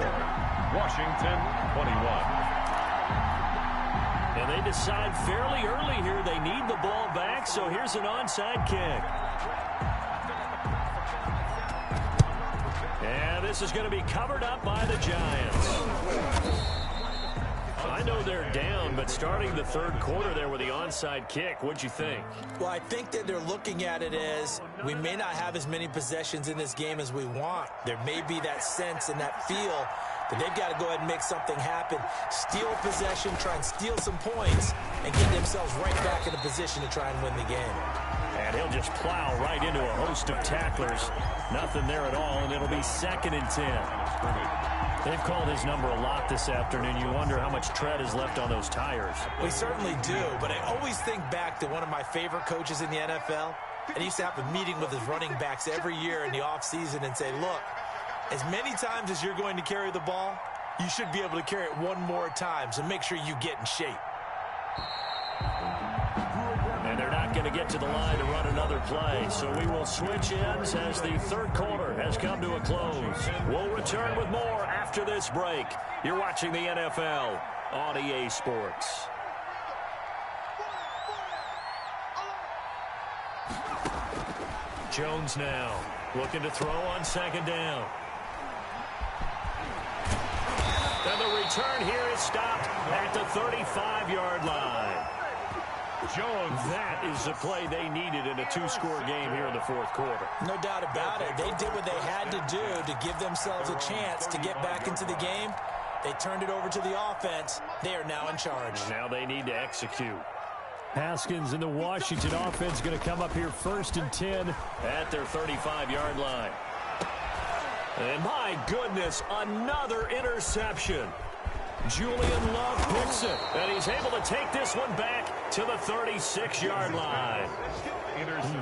Washington 21. And they decide fairly early here they need the ball back, so here's an onside kick. And this is going to be covered up by the Giants. I know they're down, but starting the third quarter there with the onside kick, what'd you think? Well, I think that they're looking at it as we may not have as many possessions in this game as we want. There may be that sense and that feel that they've got to go ahead and make something happen, steal a possession, try and steal some points, and get themselves right back in a position to try and win the game. And he'll just plow right into a host of tacklers. Nothing there at all, and it'll be 2nd and 10. They've called his number a lot this afternoon. You wonder how much tread is left on those tires. We certainly do, but I always think back to one of my favorite coaches in the NFL. And he used to have a meeting with his running backs every year in the offseason and say, look, as many times as you're going to carry the ball, you should be able to carry it one more time, so make sure you get in shape. And they're not going to get to the line to run another play, so we will switch ends as the third quarter has come to a close. We'll return with more after this break. You're watching the NFL on EA Sports. Jones now looking to throw on 2nd down. And the return here is stopped at the 35-yard line. Jones. That is the play they needed in a 2-score game here in the fourth quarter. No doubt about it. They did what they had to do to give themselves a chance to get back into the game. They turned it over to the offense. They are now in charge. Now they need to execute. Haskins and the Washington offense going to come up here 1st and 10 at their 35-yard line. And my goodness, another interception. Julian Love picks it, and he's able to take this one back to the 36-yard line.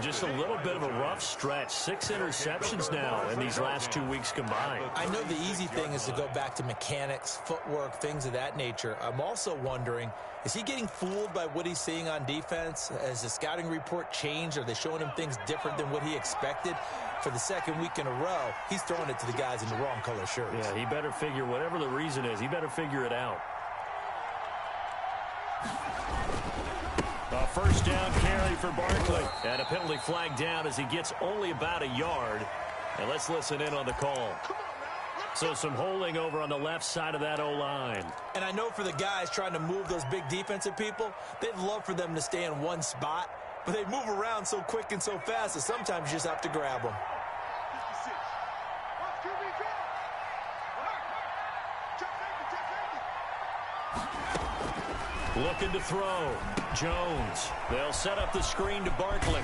Just a little bit of a rough stretch. 6 interceptions now in these last 2 weeks combined. I know the easy thing is to go back to mechanics, footwork, things of that nature. I'm also wondering, is he getting fooled by what he's seeing on defense? Has the scouting report changed? Are they showing him things different than what he expected? For the 2nd week in a row, he's throwing it to the guys in the wrong color shirts. Yeah, he better figure, whatever the reason is, he better figure it out. A 1st down carry for Barkley. And a penalty flag down as he gets only about a yard. And let's listen in on the call. So some holding over on the left side of that O-line. And I know for the guys trying to move those big defensive people, they'd love for them to stay in one spot. But they move around so quick and so fast that sometimes you just have to grab them. Looking to throw. Jones. They'll set up the screen to Barkley.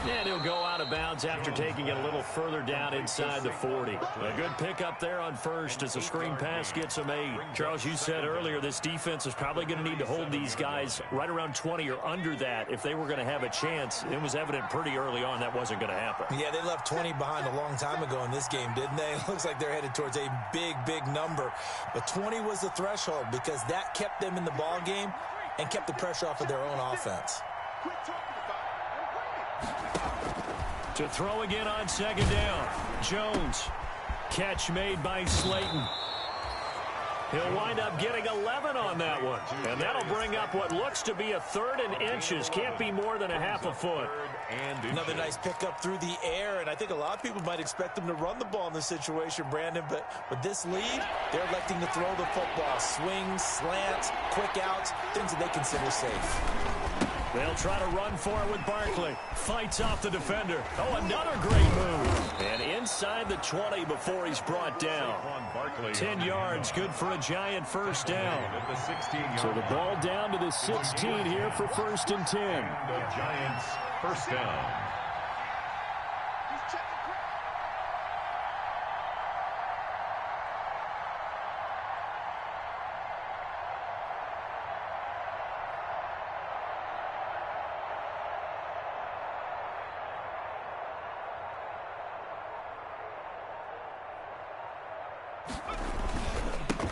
And he'll go out of bounds after taking it a little further down inside the 40. A good pickup there on 1st as the screen pass gets him 8. Charles, you said earlier this defense is probably going to need to hold these guys right around 20 or under that if they were going to have a chance. It was evident pretty early on that wasn't going to happen. Yeah, they left 20 behind a long time ago in this game, didn't they? It looks like they're headed towards a big, big number. But 20 was the threshold because that kept them in the ball game and kept the pressure off of their own offense. To throw again on 2nd down. Jones. Catch made by Slayton. He'll wind up getting 11 on that one. And that'll bring up what looks to be a 3rd and inches. Can't be more than a half a foot. Another nice pickup through the air, and I think a lot of people might expect them to run the ball in this situation, Brandon, but with this lead, they're electing to throw the football. Swings, slants, quick outs, things that they consider safe. They'll try to run for it with Barkley. Fights off the defender. Oh, another great move. And inside the 20 before he's brought down. 10 yards, good for a Giant 1st down. So the ball down to the 16 here for 1st and 10. The Giants 1st down.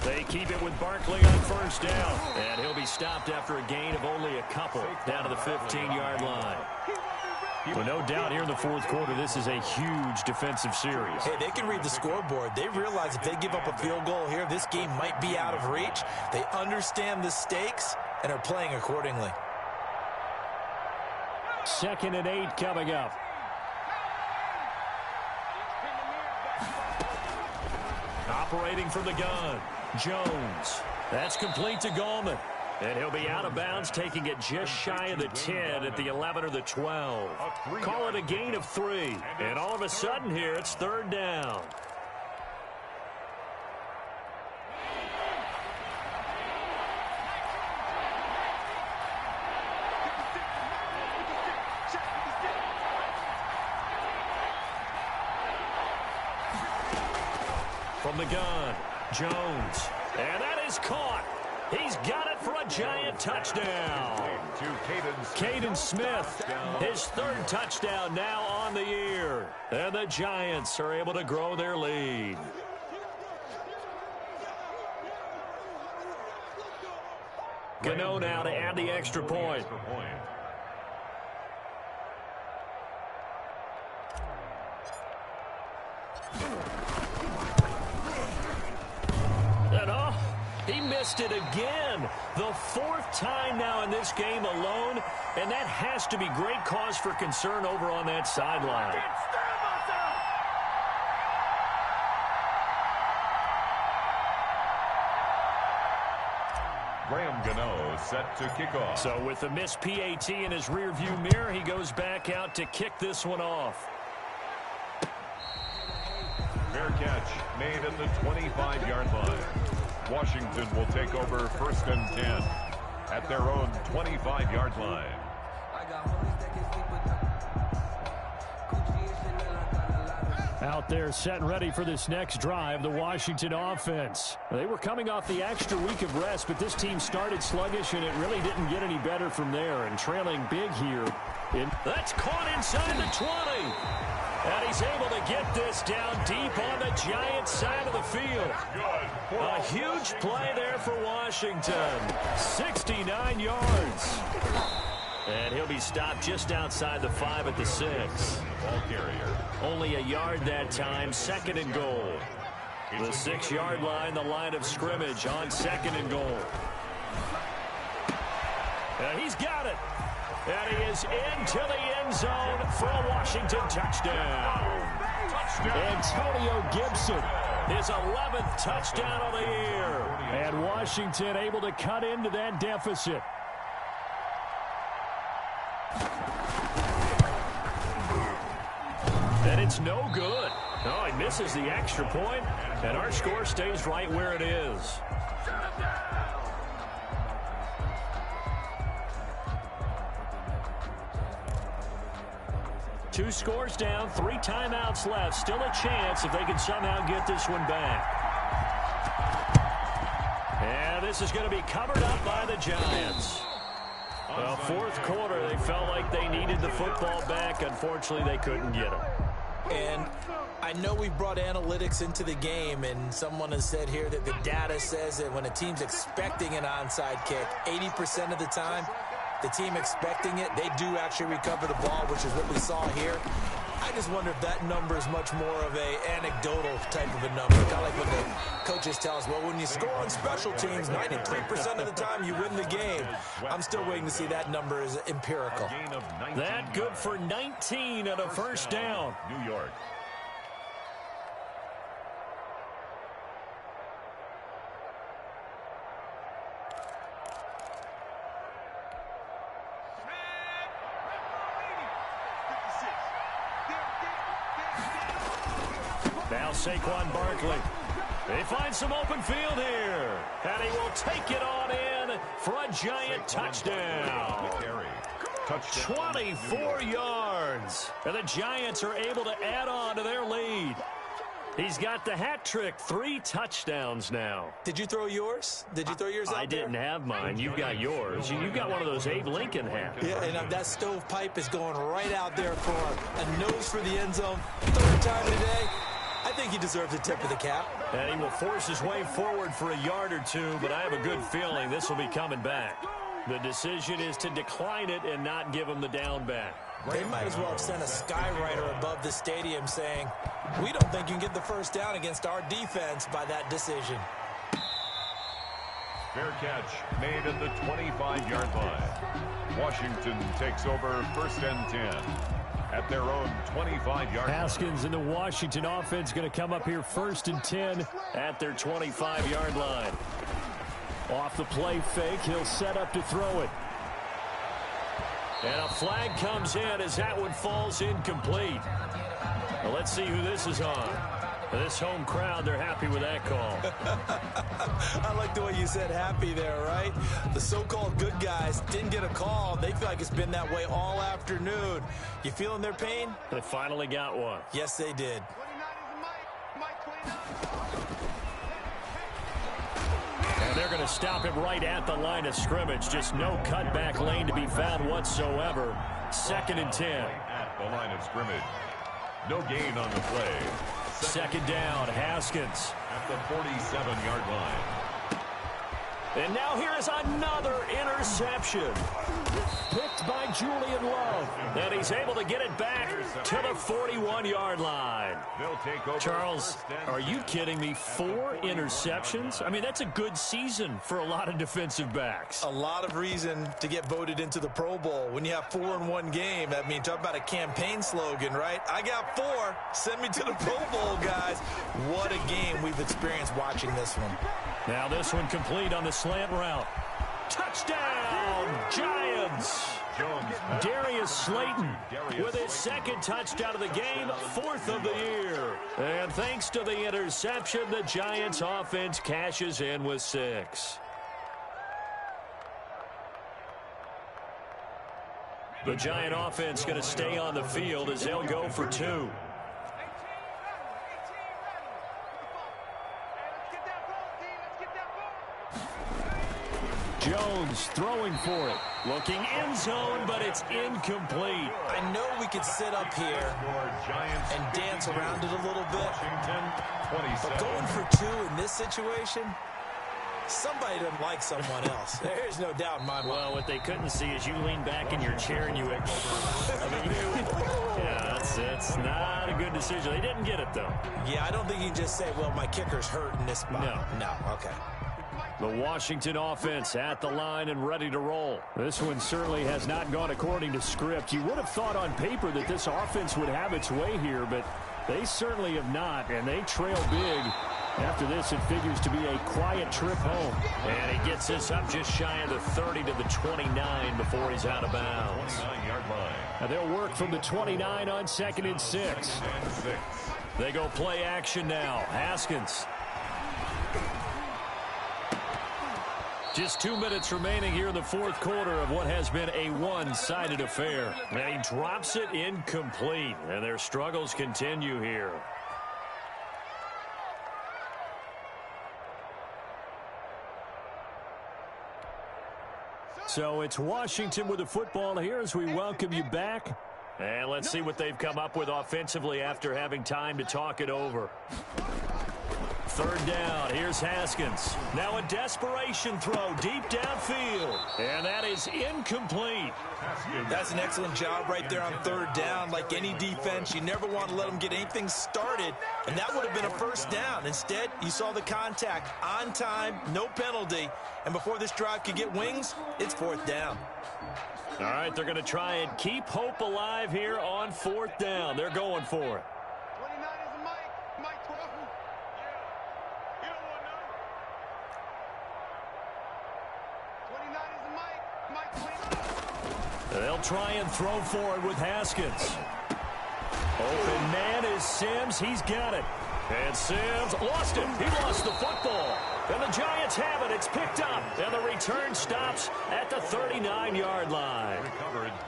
They keep it with Barkley on 1st down. And he'll be stopped after a gain of only a couple. couple down to the 15-yard line. Well, no doubt here in the fourth quarter, this is a huge defensive series. Hey, they can read the scoreboard. They realize if they give up a field goal here, this game might be out of reach. They understand the stakes and are playing accordingly. 2nd and 8 coming up. Operating from the gun, Jones. That's complete to Gallman. And he'll be out of bounds, taking it just shy of the 10 at the 11 or the 12. Call it a gain of 3. And all of a sudden here, it's 3rd down. From the gun, Jones. And that is caught. He's got it for a Giant touchdown. Caden Smith, his 3rd touchdown now on the year. And the Giants are able to grow their lead. Gano now to add the extra point. He missed it again. The 4th time now in this game alone, and that has to be great cause for concern over on that sideline. Graham Gano set to kick off. So with the missed PAT in his rearview mirror, he goes back out to kick this one off. Fair catch made at the 25-yard line. Washington will take over 1st and 10 at their own 25-yard line. Out there set and ready for this next drive, the Washington offense. They were coming off the extra week of rest, but this team started sluggish, and it really didn't get any better from there. And trailing big here. That's caught inside the 20. And he's able to get this down deep on the Giants side of the field. A huge play there for Washington. 69 yards. And he'll be stopped just outside the 5 at the 6. Ball carrier. Only a yard that time, 2nd and goal. The 6-yard line, the line of scrimmage on 2nd and goal. And he's got it. And he is into the end zone for a Washington touchdown. Antonio Gibson, his 11th touchdown of the year. And Washington able to cut into that deficit. And it's no good. Oh, he misses the extra point, and our score stays right where it is. Two scores down, 3 timeouts left. Still a chance if they can somehow get this one back. And this is going to be covered up by the Giants. Well, 4th quarter, they felt like they needed the football back. Unfortunately, they couldn't get it. And I know we brought analytics into the game, and someone has said here that the data says that when a team's expecting an onside kick, 80% of the time, the team expecting it, they do actually recover the ball, which is what we saw here. I just wonder if that number is much more of a anecdotal type of a number. Kind of like when the coaches tell us, well, when you score on special teams, 93% of the time you win the game. I'm still waiting to see that number is empirical. That good for 19 and a 1st down. New York. Now Saquon Barkley. They find some open field here. And he will take it on in for a Giant touchdown. 24 yards. And the Giants are able to add on to their lead. He's got the hat trick, 3 touchdowns now. Did you throw yours? Did you throw yours out I didn't have mine. You got yours. You got one of those Abe Lincoln hats. Yeah, and that stovepipe is going right out there for a nose for the end zone. 3rd time today. I think he deserves a tip of the cap. And he will force his way forward for a yard or two, but I have a good feeling this will be coming back. The decision is to decline it and not give them the down back. They might as well have sent a skywriter above the stadium saying, we don't think you can get the first down against our defense by that decision. Fair catch made at the 25-yard line. Washington takes over 1st and 10 at their own 25-yard line. Haskins and the Washington offense going to come up here 1st and 10 at their 25-yard line. Off the play fake, he'll set up to throw it. And a flag comes in as that one falls incomplete. Well, let's see who this is on. This home crowd, they're happy with that call. I like the way you said happy there, right? The so-called good guys didn't get a call. They feel like it's been that way all afternoon. You feeling their pain? They finally got one. Yes, they did. And they're going to stop him right at the line of scrimmage. Just no cutback lane to be found whatsoever. 2nd and 10. At the line of scrimmage. No gain on the play. 2nd down, Haskins. At the 47-yard line. And now here is another interception. Picked by Julian Love. And he's able to get it back to the 41-yard line. They'll take over. Charles, are you kidding me? 4 interceptions? I mean, that's a good season for a lot of defensive backs. A lot of reason to get voted into the Pro Bowl. When you have 4 in one game, I mean, talk about a campaign slogan, right? I got 4. Send me to the Pro Bowl, guys. What a game we've experienced watching this one. Now this one complete on the slant route. Touchdown, Giants! Darius Slayton with his 2nd touchdown of the game, 4th of the year. And thanks to the interception, the Giants offense cashes in with 6. The Giant offense going to stay on the field as they'll go for 2. Jones throwing for it. Looking end zone, but it's incomplete. I know we could sit up here and dance around it a little bit. But going for 2 in this situation, somebody doesn't like someone else. There's no doubt in my mind. Well, what they couldn't see is you lean back in your chair and you went, yeah, that's not a good decision. They didn't get it, though. Yeah, I don't think you can just say, well, my kicker's hurt in this spot. No, okay. The Washington offense at the line and ready to roll. This one certainly has not gone according to script. You would have thought on paper that this offense would have its way here, but they certainly have not, and they trail big. After this, it figures to be a quiet trip home. And he gets this up just shy of the 30 to the 29 before he's out of bounds. 29-yard line. Now they'll work from the 29 on 2nd and 6. They go play action now. Haskins. Just 2 minutes remaining here in the 4th quarter of what has been a one-sided affair. And he drops it incomplete, and their struggles continue here. So it's Washington with the football here as we welcome you back. And let's see what they've come up with offensively after having time to talk it over. 3rd down. Here's Haskins. Now a desperation throw deep downfield. And that is incomplete. That's an excellent job right there on 3rd down. Like any defense, you never want to let them get anything started. And that would have been a 1st down. Instead, you saw the contact on time, no penalty. And before this drive could get wings, it's 4th down. All right, they're going to try and keep hope alive here on 4th down. They're going for it. They'll try and throw forward with Haskins. Open man is Sims. He's got it. And Sims lost it. He lost the football. And the Giants have it. It's picked up. And the return stops at the 39-yard line.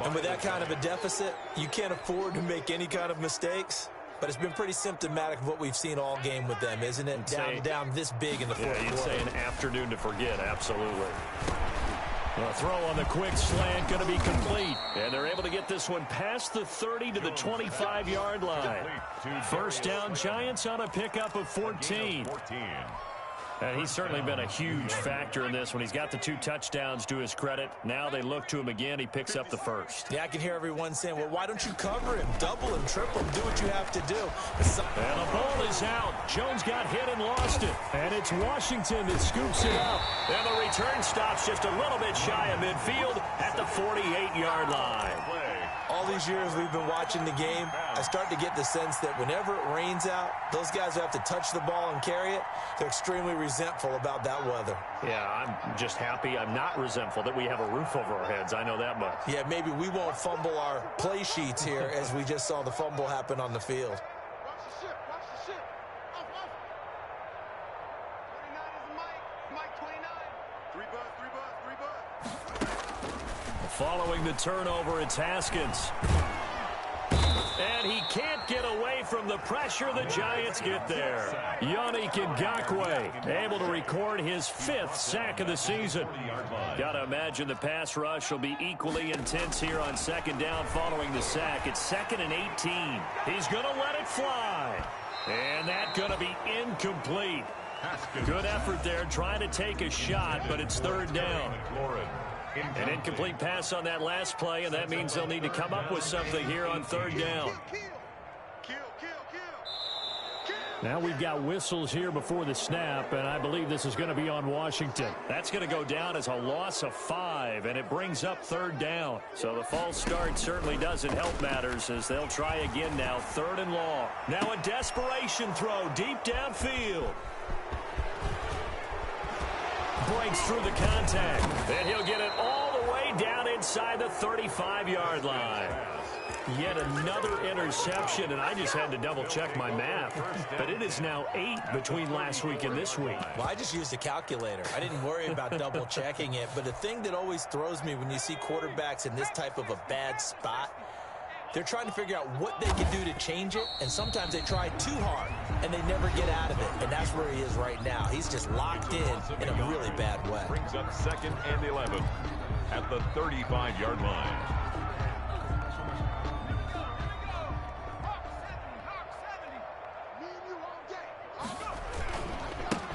And with that kind of a deficit, you can't afford to make any kind of mistakes. But it's been pretty symptomatic of what we've seen all game with them, isn't it? Down this big in the 4th quarter. You'd say an afternoon to forget. Absolutely. The throw on the quick slant going to be complete. And they're able to get this one past the 30 to the 25-yard line. 1st down, Giants on a pickup of 14. And he's certainly been a huge factor in this when he's got the 2 touchdowns to his credit. Now they look to him again. He picks up the first. Yeah, I can hear everyone saying, well, why don't you cover him? Double him, triple him, do what you have to do. And the ball is out. Jones got hit and lost it. And it's Washington that scoops it up. And the return stops just a little bit shy of midfield at the 48-yard line. All these years we've been watching the game, I start to get the sense that whenever it rains out, those guys who have to touch the ball and carry it, they're extremely resentful about that weather. Yeah, I'm just happy I'm not resentful that we have a roof over our heads. I know that much. Yeah, maybe we won't fumble our play sheets here as we just saw the fumble happen on the field. Watch the ship. Watch the ship. Off. 29 is Mike 29. 3 bus. Following the turnover, it's Haskins. And he can't get away from the pressure. The Giants get there. Yannick Ngakoue able to record his 5th sack of the season. Got to imagine the pass rush will be equally intense here on 2nd down following the sack. It's 2nd and 18. He's going to let it fly. And that's going to be incomplete. Good effort there trying to take a shot, but it's 3rd down. An incomplete pass on that last play, and that means they'll need to come up with something here on 3rd down. Kill. Now we've got whistles here before the snap, and I believe this is going to be on Washington. That's going to go down as a loss of 5, and it brings up 3rd down. So the false start certainly doesn't help matters as they'll try again now, 3rd and long. Now a desperation throw deep downfield. Breaks through the contact, and he'll get it all the way down inside the 35-yard line. Yet another interception, and I just had to double-check my math. But it is now 8 between last week and this week. Well, I just used a calculator. I didn't worry about double-checking it. But the thing that always throws me when you see quarterbacks in this type of a bad spot, they're trying to figure out what they can do to change it, and sometimes they try too hard, and they never get out of it, and that's where he is right now. He's just locked in a really bad way. Brings up 2nd and 11 at the 35-yard line.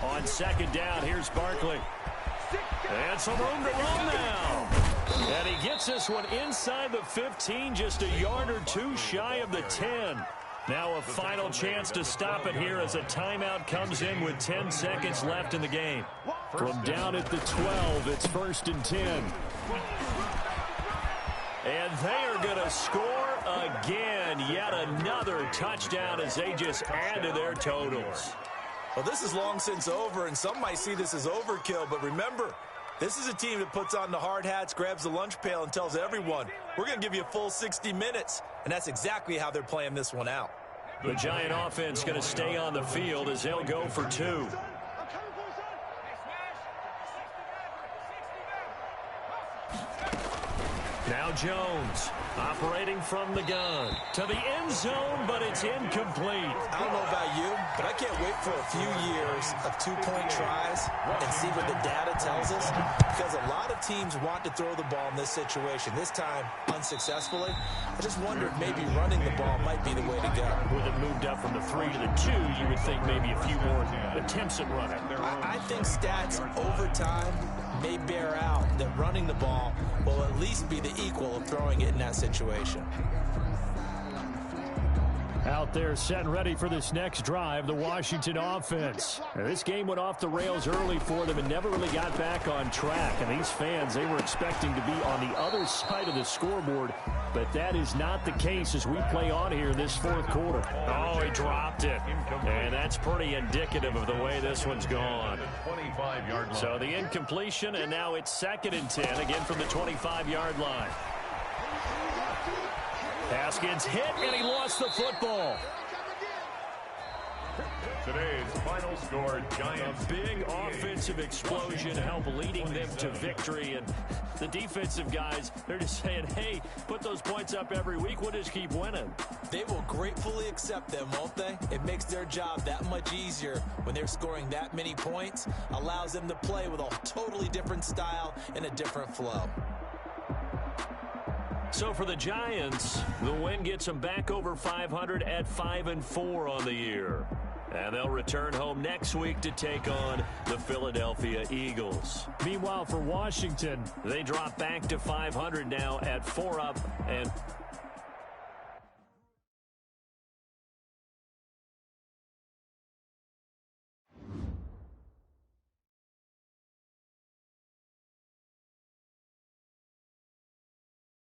On 2nd down, here's Barkley. And some room to run now. And he gets this one inside the 15, just a yard or 2 shy of the 10. Now a final chance to stop it here as a timeout comes in with 10 seconds left in the game. From down at the 12, it's 1st and 10. And they are going to score again. Yet another touchdown as they just add to their totals. Well, this is long since over, and some might see this as overkill, but remember, this is a team that puts on the hard hats, grabs the lunch pail, and tells everyone, we're going to give you a full 60 minutes. And that's exactly how they're playing this one out. The Giant offense going to stay on the field as they'll go for 2. Now Jones operating from the gun to the end zone, but it's incomplete. I don't know about you, but I can't wait for a few years of 2-point tries and see what the data tells us, because a lot of teams want to throw the ball in this situation. This time, unsuccessfully. I just wonder if maybe running the ball might be the way to go. With it moved up from the 3 to the 2, you would think maybe a few more attempts at running. I think stats over time may bear out that running the ball will at least be the equal of throwing it in that situation. Out there set and ready for this next drive, the Washington offense. Now, this game went off the rails early for them and never really got back on track. And these fans, they were expecting to be on the other side of the scoreboard, but that is not the case as we play on here in this 4th quarter. Oh, he dropped it. And that's pretty indicative of the way this one's gone. So the incompletion, and now it's 2nd and 10, again from the 25-yard line. Haskins hit, and he lost the football. Today's final score, Giants. A big offensive explosion help leading them to victory. And the defensive guys, they're just saying, hey, put those points up every week. We'll just keep winning. They will gratefully accept them, won't they? It makes their job that much easier when they're scoring that many points. Allows them to play with a totally different style and a different flow. So for the Giants, the win gets them back over 500 at 5-4 on the year. And they'll return home next week to take on the Philadelphia Eagles. Meanwhile, for Washington, they drop back to 500 now at 4 up and